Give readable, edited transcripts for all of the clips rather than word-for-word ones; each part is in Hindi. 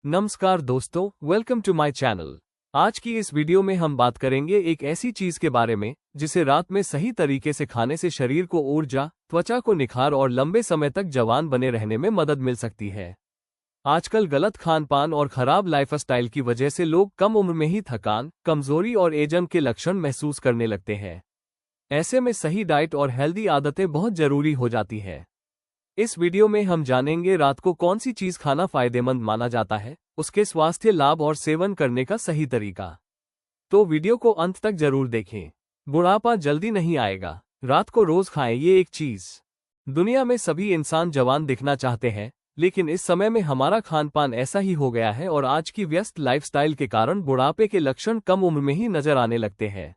नमस्कार दोस्तों, वेलकम टू माय चैनल। आज की इस वीडियो में हम बात करेंगे एक ऐसी चीज के बारे में जिसे रात में सही तरीके से खाने से शरीर को ऊर्जा, त्वचा को निखार और लंबे समय तक जवान बने रहने में मदद मिल सकती है। आजकल गलत खान पान और खराब लाइफस्टाइल की वजह से लोग कम उम्र में ही थकान, कमजोरी और एजन के लक्षण महसूस करने लगते हैं। ऐसे में सही डाइट और हेल्दी आदतें बहुत जरूरी हो जाती है। इस वीडियो में हम जानेंगे रात को कौन सी चीज खाना फायदेमंद माना जाता है, उसके स्वास्थ्य लाभ और सेवन करने का सही तरीका। तो वीडियो को अंत तक जरूर देखें। बुढ़ापा जल्दी नहीं आएगा, रात को रोज खाएं ये एक चीज। दुनिया में सभी इंसान जवान दिखना चाहते हैं, लेकिन इस समय में हमारा खान पान ऐसा ही हो गया है और आज की व्यस्त लाइफस्टाइल के कारण बुढ़ापे के लक्षण कम उम्र में ही नजर आने लगते हैं।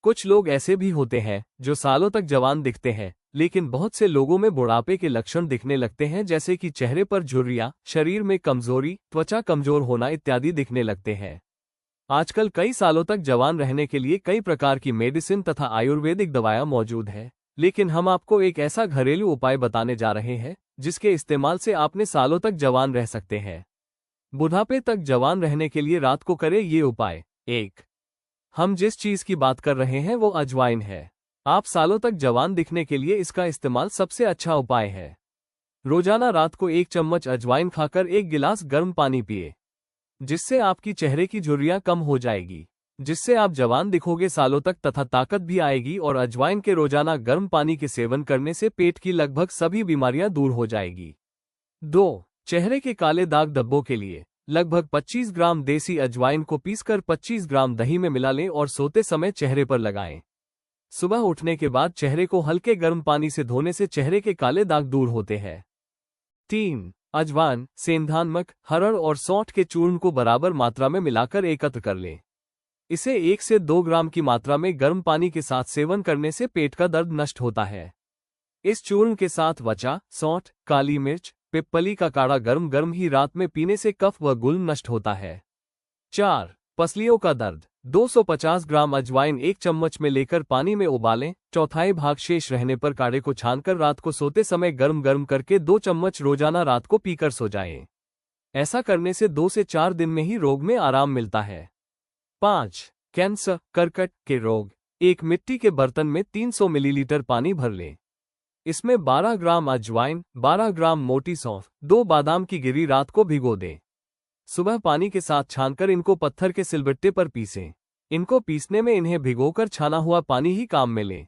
कुछ लोग ऐसे भी होते हैं जो सालों तक जवान दिखते हैं, लेकिन बहुत से लोगों में बुढ़ापे के लक्षण दिखने लगते हैं, जैसे कि चेहरे पर झुर्रियां, शरीर में कमजोरी, त्वचा कमजोर होना इत्यादि दिखने लगते हैं। आजकल कई सालों तक जवान रहने के लिए कई प्रकार की मेडिसिन तथा आयुर्वेदिक दवाएं मौजूद है, लेकिन हम आपको एक ऐसा घरेलू उपाय बताने जा रहे हैं जिसके इस्तेमाल से आपने सालों तक जवान रह सकते हैं। बुढ़ापे तक जवान रहने के लिए रात को करें ये उपाय। 1। हम जिस चीज की बात कर रहे हैं वो अजवाइन है। आप सालों तक जवान दिखने के लिए इसका इस्तेमाल सबसे अच्छा उपाय है। रोजाना रात को 1 चम्मच अजवाइन खाकर 1 गिलास गर्म पानी पिए, जिससे आपकी चेहरे की झुर्रियां कम हो जाएगी, जिससे आप जवान दिखोगे सालों तक तथा ताकत भी आएगी। और अजवाइन के रोजाना गर्म पानी के सेवन करने से पेट की लगभग सभी बीमारियां दूर हो जाएगी। 2। चेहरे के काले दाग धब्बों के लिए लगभग 25 ग्राम देसी अजवाइन को पीसकर 25 ग्राम दही में मिला लें और सोते समय चेहरे पर लगाएं। सुबह उठने के बाद चेहरे को हल्के गर्म पानी से धोने से चेहरे के काले दाग दूर होते हैं। 3। अजवाइन, सेंधा नमक, हरड़ और सौंठ के चूर्ण को बराबर मात्रा में मिलाकर एकत्र कर लें। इसे 1 से 2 ग्राम की मात्रा में गर्म पानी के साथ सेवन करने से पेट का दर्द नष्ट होता है। इस चूर्ण के साथ वचा, सौंठ, काली मिर्च, पिप्पली का काढ़ा गर्म गर्म ही रात में पीने से कफ व गुल्म नष्ट होता है। 4। पसलियों का दर्द, 250 ग्राम अजवाइन 1 चम्मच में लेकर पानी में उबालें, चौथाई भाग शेष रहने पर काढ़े को छानकर रात को सोते समय गर्म गर्म करके 2 चम्मच रोजाना रात को पीकर सो जाएं। ऐसा करने से 2 से 4 दिन में ही रोग में आराम मिलता है। 5। कैंसर, कर्कट के रोग, एक मिट्टी के बर्तन में 300 मिलीलीटर पानी भर लें। इसमें 12 ग्राम अजवाइन, 12 ग्राम मोटी सौंफ, 2 बादाम की गिरी रात को भिगो दें। सुबह पानी के साथ छानकर इनको पत्थर के सिलबट्टे पर पीसें। इनको पीसने में इन्हें भिगोकर छाना हुआ पानी ही काम में लें।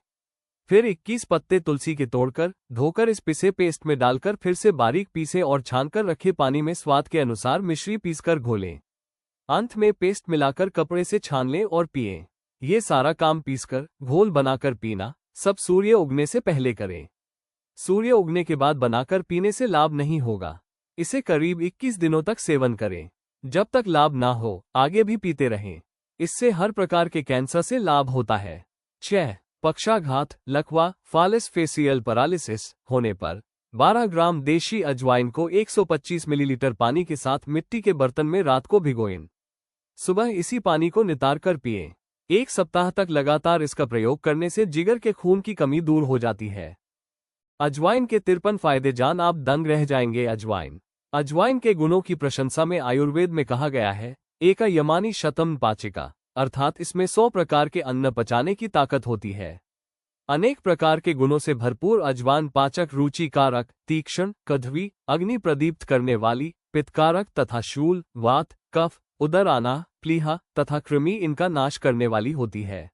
फिर 21 पत्ते तुलसी के तोड़कर, धोकर इस पिसे पेस्ट में डालकर फिर से बारीक पीसें और छानकर रखे पानी में स्वाद के अनुसार मिश्री पीसकर घोलें। अंत में पेस्ट मिलाकर कपड़े से छान लें और पिएं। ये सारा काम पीसकर घोल बनाकर पीना सब सूर्य उगने से पहले करें। सूर्य उगने के बाद बनाकर पीने से लाभ नहीं होगा। इसे करीब 21 दिनों तक सेवन करें। जब तक लाभ ना हो आगे भी पीते रहें। इससे हर प्रकार के कैंसर से लाभ होता है। 6। पक्षाघात, लकवा, फालिस फेसियल पैरालिसिस होने पर 12 ग्राम देशी अजवाइन को 125 मिलीलीटर पानी के साथ मिट्टी के बर्तन में रात को भिगोएं। सुबह इसी पानी को नितार कर पिएं। 1 सप्ताह तक लगातार इसका प्रयोग करने से जिगर के खून की कमी दूर हो जाती है। अजवाइन के 53 फायदे जान आप दंग रह जाएंगे। अजवाइन के गुणों की प्रशंसा में आयुर्वेद में कहा गया है, एका यमानी शतम पाचिका, अर्थात इसमें 100 प्रकार के अन्न पचाने की ताकत होती है। अनेक प्रकार के गुणों से भरपूर अजवाइन पाचक, रुचिकारक, तीक्ष्ण, कड़वी, अग्नि प्रदीप्त करने वाली, पित्तकारक तथा शूल, वात, कफ, उदर आना, प्लीहा तथा कृमि इनका नाश करने वाली होती है।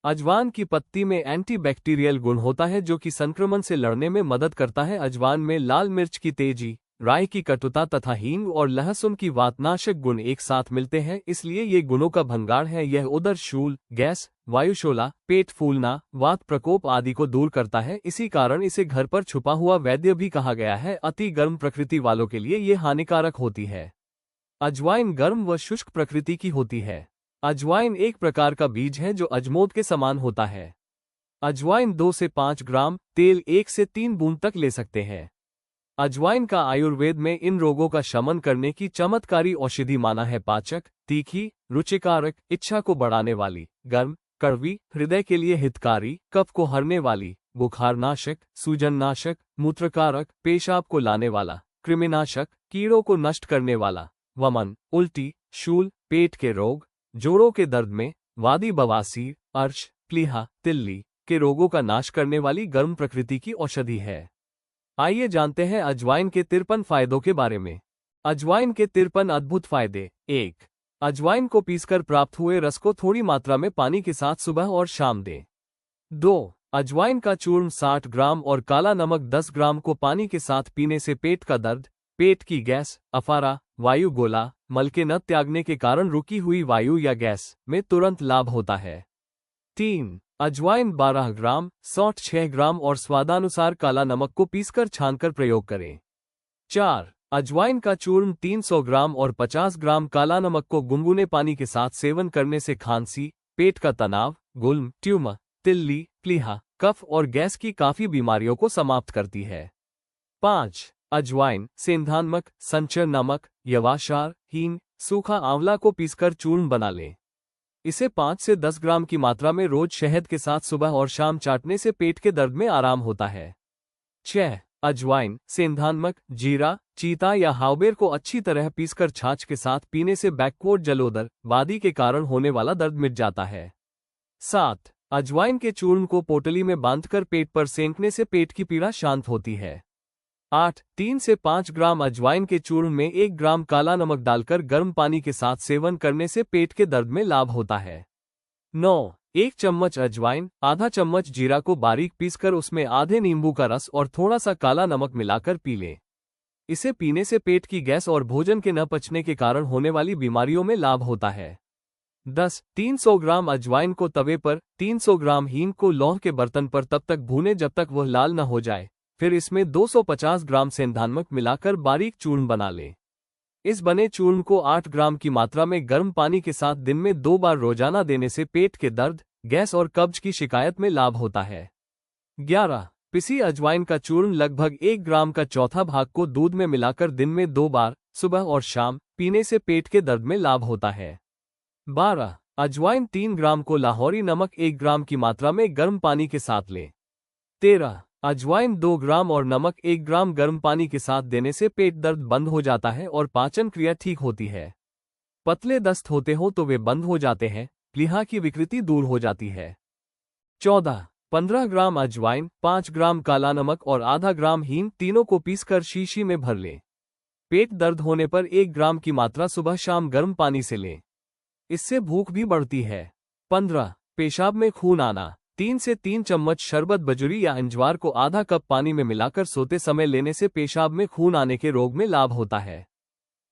अजवाइन की पत्ती में एंटीबैक्टीरियल गुण होता है जो कि संक्रमण से लड़ने में मदद करता है। अजवाइन में लाल मिर्च की तेजी, राई की कटुता तथा हींग और लहसुन की वातनाशक गुण एक साथ मिलते हैं, इसलिए ये गुणों का भंगार है। यह उदर शूल, गैस, वायुशोला, पेट फूलना, वात प्रकोप आदि को दूर करता है। इसी कारण इसे घर पर छुपा हुआ वैद्य भी कहा गया है। अति गर्म प्रकृति वालों के लिए ये हानिकारक होती है। अजवाइन गर्म व शुष्क प्रकृति की होती है। अजवाइन एक प्रकार का बीज है जो अजमोद के समान होता है। अजवाइन 2 से 5 ग्राम, तेल 1 से 3 बूंद तक ले सकते हैं। अजवाइन का आयुर्वेद में इन रोगों का शमन करने की चमत्कारी औषधि माना है। पाचक, तीखी, रुचिकारक, इच्छा को बढ़ाने वाली, गर्म, कड़वी, हृदय के लिए हितकारी, कफ को हरने वाली, बुखारनाशक, सूजननाशक, मूत्रकारक, पेशाब को लाने वाला, कृमिनाशक, कीड़ों को नष्ट करने वाला, वमन, उल्टी, शूल, पेट के रोग, जोड़ों के दर्द में, वादी बवासीर, अर्श, प्लीहा, तिल्ली के रोगों का नाश करने वाली गर्म प्रकृति की औषधि है। आइए जानते हैं अजवाइन के 53 फायदों के बारे में। अजवाइन के 53 अद्भुत फायदे। 1. अजवाइन को पीसकर प्राप्त हुए रस को थोड़ी मात्रा में पानी के साथ सुबह और शाम दें। 2. अजवाइन का चूर्ण 60 ग्राम और काला नमक 10 ग्राम को पानी के साथ पीने से पेट का दर्द, पेट की गैस, अफारा, वायु गोला, मल के न त्यागने के कारण रुकी हुई वायु या गैस में तुरंत लाभ होता है। 3. अजवाइन 12 ग्राम, सौंठ 6 ग्राम और स्वादानुसार काला नमक को पीसकर छानकर प्रयोग करें। 4. अजवाइन का चूर्ण 300 ग्राम और 50 ग्राम काला नमक को गुनगुने पानी के साथ सेवन करने से खांसी, पेट का तनाव, गुल्म, ट्यूमर, तिल्ली, प्लीहा, कफ और गैस की काफी बीमारियों को समाप्त करती है। 5. अजवाइन, सेंधा नमक, संचर नमक, यवाक्षार, हींग, सूखा आंवला को पीसकर चूर्ण बना लें। इसे 5 से 10 ग्राम की मात्रा में रोज शहद के साथ सुबह और शाम चाटने से पेट के दर्द में आराम होता है। 6. अजवाइन, सेंधा नमक, जीरा, चीता या हावबेर को अच्छी तरह पीसकर छाछ के साथ पीने से बैकवर्ड जलोदर, वादी के कारण होने वाला दर्द मिट जाता है। 7. अजवाइन के चूर्ण को पोटली में बांधकर पेट पर सेंकने से पेट की पीड़ा शांत होती है। 8. 3 से 5 ग्राम अजवाइन के चूर्ण में 1 ग्राम काला नमक डालकर गर्म पानी के साथ सेवन करने से पेट के दर्द में लाभ होता है। 9. 1 चम्मच अजवाइन, आधा चम्मच जीरा को बारीक पीसकर उसमें आधे नींबू का रस और थोड़ा सा काला नमक मिलाकर पी लें। इसे पीने से पेट की गैस और भोजन के न पचने के कारण होने वाली बीमारियों में लाभ होता है। 10. 300 ग्राम अजवाइन को तवे पर, 300 ग्राम हींग को लौह के बर्तन पर तब तक भूनें जब तक वह लाल न हो जाए, फिर इसमें 250 ग्राम सेंधा नमक मिलाकर बारीक चूर्ण बना लें। इस बने चूर्ण को 8 ग्राम की मात्रा में गर्म पानी के साथ दिन में 2 बार रोजाना देने से पेट के दर्द, गैस और कब्ज की शिकायत में लाभ होता है। 11. पिसी अजवाइन का चूर्ण लगभग 1 ग्राम का चौथा भाग को दूध में मिलाकर दिन में 2 बार, सुबह और शाम, पीने से पेट के दर्द में लाभ होता है। 12. अजवाइन 3 ग्राम को लाहौरी नमक 1 ग्राम की मात्रा में गर्म पानी के साथ लें। 13. अजवाइन 2 ग्राम और नमक 1 ग्राम गर्म पानी के साथ देने से पेट दर्द बंद हो जाता है और पाचन क्रिया ठीक होती है। पतले दस्त होते हो तो वे बंद हो जाते हैं, प्लीहा की विकृति दूर हो जाती है। 14. 15 ग्राम अजवाइन, 5 ग्राम काला नमक और आधा ग्राम हींग तीनों को पीसकर शीशी में भर लें। पेट दर्द होने पर 1 ग्राम की मात्रा सुबह शाम गर्म पानी से लें। इससे भूख भी बढ़ती है। 15. पेशाब में खून आना, 3 से 3 चम्मच शरबत बजुरी या अंजवार को आधा कप पानी में मिलाकर सोते समय लेने से पेशाब में खून आने के रोग में लाभ होता है।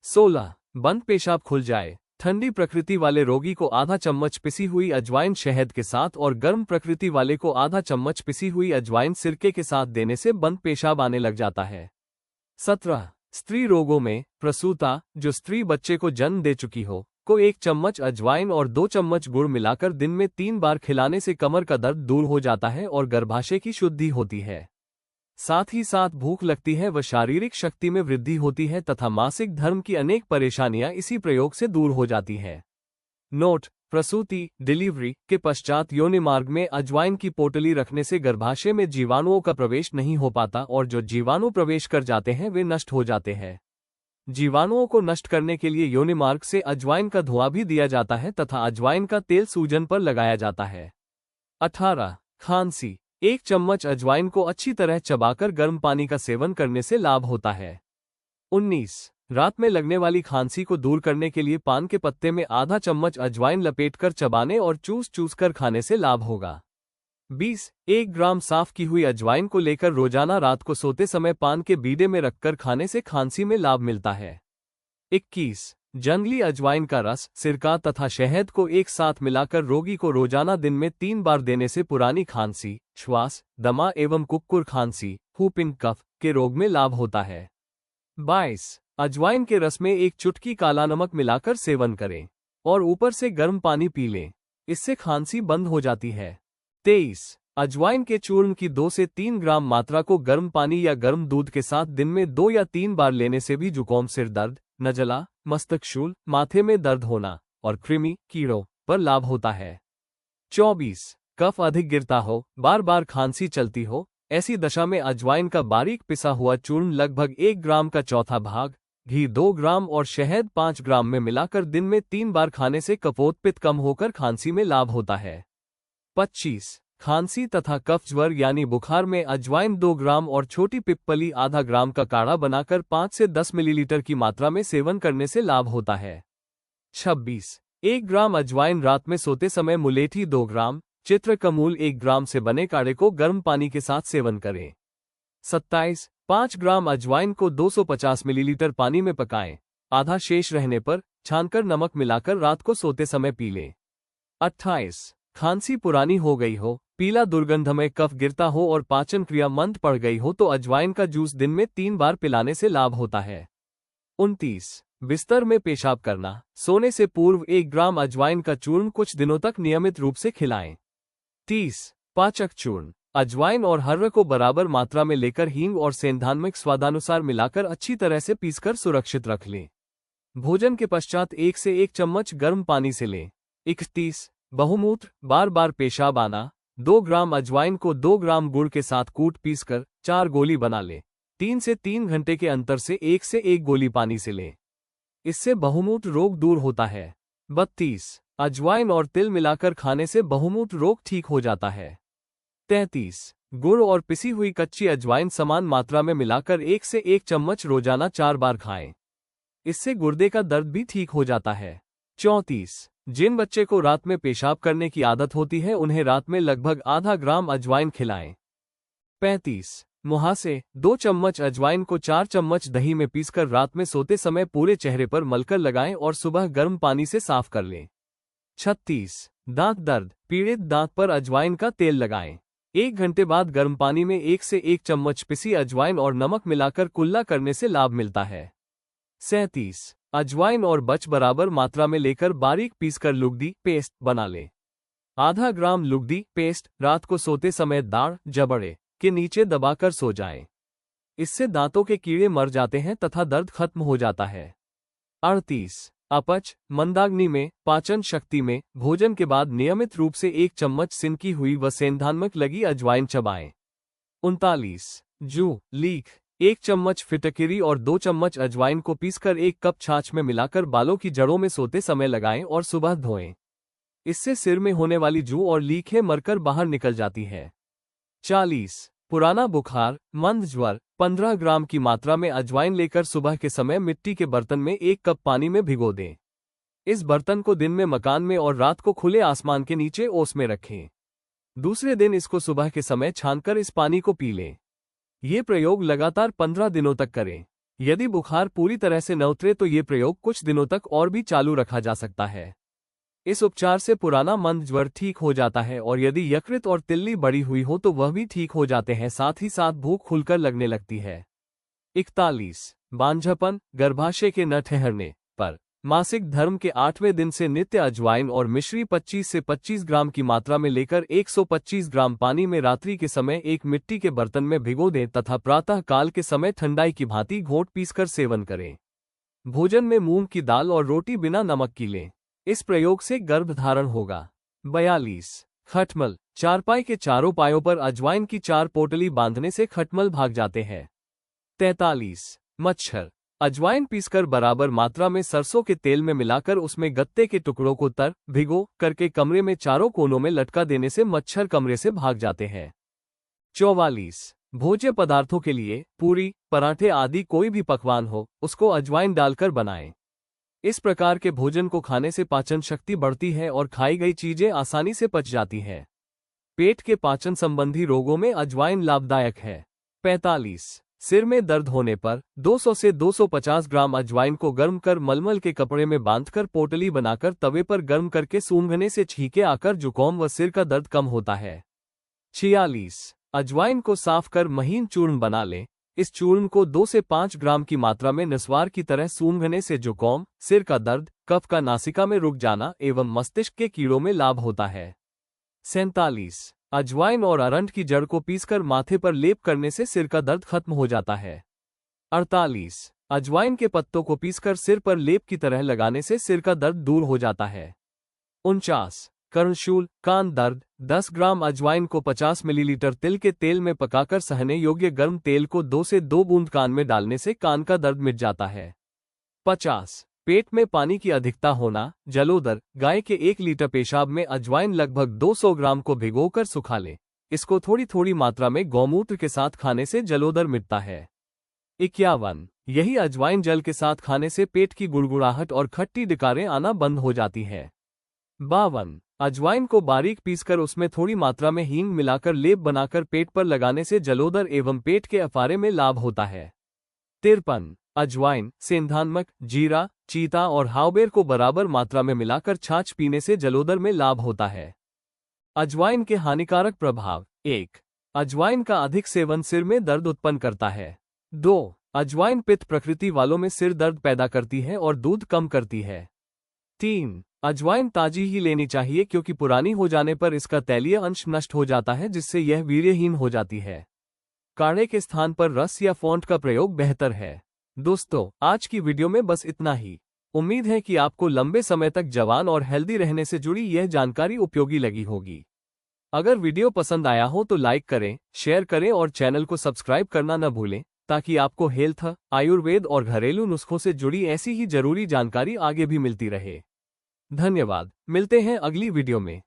16. बंद पेशाब खुल जाए, ठंडी प्रकृति वाले रोगी को आधा चम्मच पिसी हुई अजवाइन शहद के साथ और गर्म प्रकृति वाले को आधा चम्मच पिसी हुई अजवाइन सिरके के साथ देने से बंद पेशाब आने लग जाता है। 17. स्त्री रोगों में, प्रसूता, जो स्त्री बच्चे को जन्म दे चुकी हो, को 1 चम्मच अजवाइन और 2 चम्मच गुड़ मिलाकर दिन में 3 बार खिलाने से कमर का दर्द दूर हो जाता है और गर्भाशय की शुद्धि होती है। साथ ही साथ भूख लगती है व शारीरिक शक्ति में वृद्धि होती है तथा मासिक धर्म की अनेक परेशानियां इसी प्रयोग से दूर हो जाती है। नोट: प्रसूति, डिलीवरी के पश्चात योनि मार्ग में अजवाइन की पोटली रखने से गर्भाशय में जीवाणुओं का प्रवेश नहीं हो पाता और जो जीवाणु प्रवेश कर जाते हैं वे नष्ट हो जाते हैं। जीवाणुओं को नष्ट करने के लिए योनि मार्ग से अजवाइन का धुआं भी दिया जाता है तथा अजवाइन का तेल सूजन पर लगाया जाता है। 18. खांसी, 1 चम्मच अजवाइन को अच्छी तरह चबाकर गर्म पानी का सेवन करने से लाभ होता है। 19. रात में लगने वाली खांसी को दूर करने के लिए पान के पत्ते में आधा चम्मच अजवाइन लपेटकर चबाने और चूस कर खाने से लाभ होगा। 20. 1 ग्राम साफ की हुई अजवाइन को लेकर रोजाना रात को सोते समय पान के बीडे में रखकर खाने से खांसी में लाभ मिलता है। 21. जंगली अजवाइन का रस, सिरका तथा शहद को एक साथ मिलाकर रोगी को रोजाना दिन में 3 बार देने से पुरानी खांसी, श्वास, दमा एवं कुक्कुर खांसी, whooping कफ के रोग में लाभ होता है। 22. अजवाइन के रस में 1 चुटकी काला नमक मिलाकर सेवन करें और ऊपर से गर्म पानी पी लें, इससे खांसी बंद हो जाती है। 23. अजवाइन के चूर्ण की 2 से 3 ग्राम मात्रा को गर्म पानी या गर्म दूध के साथ दिन में 2 या 3 बार लेने से भी जुकाम, सिर दर्द, नजला, मस्तकशूल, माथे में दर्द होना और कृमि, कीड़ों पर लाभ होता है। 24. कफ अधिक गिरता हो, बार बार खांसी चलती हो, ऐसी दशा में अजवाइन का बारीक पिसा हुआ चूर्ण लगभग 1 ग्राम का चौथा भाग घी 2 ग्राम और शहद 5 ग्राम में मिलाकर दिन में 3 बार खाने से कफोत्पित्त कम होकर खांसी में लाभ होता है। 25. खांसी तथा कफ ज्वर यानी बुखार में अजवाइन 2 ग्राम और छोटी पिप्पली आधा ग्राम का काढ़ा बनाकर 5 से 10 मिलीलीटर की मात्रा में सेवन करने से लाभ होता है। 26. 1 ग्राम अजवाइन रात में सोते समय मुलेठी 2 ग्राम, चित्रकमूल 1 ग्राम से बने काढ़े को गर्म पानी के साथ सेवन करें। 27. 5 ग्राम अजवाइन को 250 मिलीलीटर पानी में पकाएं, आधा शेष रहने पर छानकर नमक मिलाकर रात को सोते समय पी लें। 28. खांसी पुरानी हो गई हो, पीला दुर्गंधमय कफ गिरता हो और पाचन क्रिया मंद पड़ गई हो तो अजवाइन का जूस दिन में 3 बार पिलाने से लाभ होता है। 29. बिस्तर में पेशाब करना, सोने से पूर्व 1 ग्राम अजवाइन का चूर्ण कुछ दिनों तक नियमित रूप से खिलाएं। 30. पाचक चूर्ण, अजवाइन और हर्र को बराबर मात्रा में लेकर हींग और सेंधानमिक स्वादानुसार मिलाकर अच्छी तरह से पीसकर सुरक्षित रख लें। भोजन के पश्चात 1 से 1 चम्मच गर्म पानी से लें। 31. बहुमूत्र, बार बार पेशाब आना, 2 ग्राम अजवाइन को 2 ग्राम गुड़ के साथ कूट पीसकर 4 गोली बना लें। 3 से 3 घंटे के अंतर से 1 से 1 गोली पानी से लें। इससे बहुमूत्र रोग दूर होता है। 32. अजवाइन और तिल मिलाकर खाने से बहुमूत्र रोग ठीक हो जाता है। 33. गुड़ और पिसी हुई कच्ची अजवाइन समान मात्रा में मिलाकर 1 से 1 चम्मच रोजाना 4 बार खाएं। इससे गुर्दे का दर्द भी ठीक हो जाता है। 34. जिन बच्चे को रात में पेशाब करने की आदत होती है उन्हें रात में लगभग आधा ग्राम अजवाइन खिलाएं। 35. मुहासे, 2 चम्मच अजवाइन को 4 चम्मच दही में पीसकर रात में सोते समय पूरे चेहरे पर मलकर लगाएं और सुबह गर्म पानी से साफ कर लें। 36. दांत दर्द, पीड़ित दांत पर अजवाइन का तेल लगाएं। 1 घंटे बाद गर्म पानी में 1 से 1 चम्मच पिसी अजवाइन और नमक मिलाकर कुल्ला करने से लाभ मिलता है। 37. अजवाइन और बच बराबर मात्रा में लेकर बारीक पीसकर लुगदी पेस्ट बना लें। आधा ग्राम लुगदी पेस्ट रात को सोते समय दाढ़ जबड़े के नीचे दबाकर सो जाएं। इससे दांतों के कीड़े मर जाते हैं तथा दर्द खत्म हो जाता है। 38. अपच, मंदाग्नि में, पाचन शक्ति में, भोजन के बाद नियमित रूप से 1 चम्मच सिनकी हुई व सेंधानमक लगी अजवाइन चबाएं। 39. जू, लीख, 1 चम्मच फिटकिरी और 2 चम्मच अजवाइन को पीसकर 1 कप छाछ में मिलाकर बालों की जड़ों में सोते समय लगाएं और सुबह धोएं। इससे सिर में होने वाली जू और लीखें मरकर बाहर निकल जाती है। 40. पुराना बुखार, मंद ज्वर, 15 ग्राम की मात्रा में अजवाइन लेकर सुबह के समय मिट्टी के बर्तन में 1 कप पानी में भिगो दें। इस बर्तन को दिन में मकान में और रात को खुले आसमान के नीचे ओस में रखें। दूसरे दिन इसको सुबह के समय छानकर इस पानी को पी लें। ये प्रयोग लगातार 15 दिनों तक करें। यदि बुखार पूरी तरह से न उतरे तो ये प्रयोग कुछ दिनों तक और भी चालू रखा जा सकता है। इस उपचार से पुराना मंद ज्वर ठीक हो जाता है और यदि यकृत और तिल्ली बढ़ी हुई हो तो वह भी ठीक हो जाते हैं, साथ ही साथ भूख खुलकर लगने लगती है। 41. बांझपन, गर्भाशय के न ठहरने पर, मासिक धर्म के 8वें दिन से नित्य अजवाइन और मिश्री 25 से 25 ग्राम की मात्रा में लेकर 125 ग्राम पानी में रात्रि के समय एक मिट्टी के बर्तन में भिगो दें तथा प्रातः काल के समय ठंडाई की भांति घोंट पीसकर सेवन करें। भोजन में मूंग की दाल और रोटी बिना नमक की लें। इस प्रयोग से गर्भधारण होगा। 42. खटमल, चारपाई के चारों पायों पर अजवाइन की 4 पोटली बांधने से खटमल भाग जाते हैं। 43. मच्छर, अजवाइन पीसकर बराबर मात्रा में सरसों के तेल में मिलाकर उसमें गत्ते के टुकड़ों को भिगो करके कमरे में चारों कोनों में लटका देने से मच्छर कमरे से भाग जाते हैं। 44. भोज्य पदार्थों के लिए पूरी, पराठे आदि कोई भी पकवान हो उसको अजवाइन डालकर बनाएं। इस प्रकार के भोजन को खाने से पाचन शक्ति बढ़ती है और खाई गई चीजें आसानी से पच जाती है। पेट के पाचन संबंधी रोगों में अजवाइन लाभदायक है। 45. सिर में दर्द होने पर 200 से 250 ग्राम अजवाइन को गर्म कर मलमल के कपड़े में बांधकर पोटली बनाकर तवे पर गर्म करके सूंघने से छींके आकर जुकाम व सिर का दर्द कम होता है। 46. अजवाइन को साफ कर महीन चूर्ण बना लें। इस चूर्ण को 2 से 5 ग्राम की मात्रा में निस्वार की तरह सूंघने से जुकाम, सिर का दर्द, कफ का नासिका में रुक जाना एवं मस्तिष्क के कीड़ों में लाभ होता है। 47. अजवाइन और अरंड की जड़ को पीसकर माथे पर लेप करने से सिर का दर्द खत्म हो जाता है। 48. अजवाइन के पत्तों को पीसकर सिर पर लेप की तरह लगाने से सिर का दर्द दूर हो जाता है। 49. कर्णशूल, कान दर्द, 10 ग्राम अजवाइन को 50 मिलीलीटर तिल के तेल में पकाकर सहने योग्य गर्म तेल को 2 से 2 बूंद कान में डालने से कान का दर्द मिट जाता है। 50. पेट में पानी की अधिकता होना, जलोदर। गाय के 1 लीटर पेशाब में अजवाइन लगभग 200 ग्राम को भिगोकर सुखा लें। इसको थोड़ी थोड़ी मात्रा में गौमूत्र के साथ खाने से जलोदर मिटता है। 51. यही अजवाइन जल के साथ खाने से पेट की गुड़गुड़ाहट और खट्टी डकारें आना बंद हो जाती है। 52. अजवाइन को बारीक पीसकर उसमें थोड़ी मात्रा में हींग मिलाकर लेप बनाकर पेट पर लगाने से जलोदर एवं पेट के अफारे में लाभ होता है। 53. अजवाइन, सेंधानमक, जीरा, चीता और हावबेर को बराबर मात्रा में मिलाकर छाछ पीने से जलोदर में लाभ होता है। अजवाइन के हानिकारक प्रभाव। 1. अजवाइन का अधिक सेवन सिर में दर्द उत्पन्न करता है। 2. अजवाइन पित्त प्रकृति वालों में सिर दर्द पैदा करती है और दूध कम करती है। 3. अजवाइन ताजी ही लेनी चाहिए क्योंकि पुरानी हो जाने पर इसका तैलीय अंश नष्ट हो जाता है जिससे यह वीर्यहीन हो जाती है। काढ़े के स्थान पर रस या फोंट का प्रयोग बेहतर है। दोस्तों, आज की वीडियो में बस इतना ही। उम्मीद है कि आपको लंबे समय तक जवान और हेल्दी रहने से जुड़ी यह जानकारी उपयोगी लगी होगी। अगर वीडियो पसंद आया हो तो लाइक करें, शेयर करें और चैनल को सब्सक्राइब करना न भूलें ताकि आपको हेल्थ, आयुर्वेद और घरेलू नुस्खों से जुड़ी ऐसी ही जरूरी जानकारी आगे भी मिलती रहे। धन्यवाद। मिलते हैं अगली वीडियो में।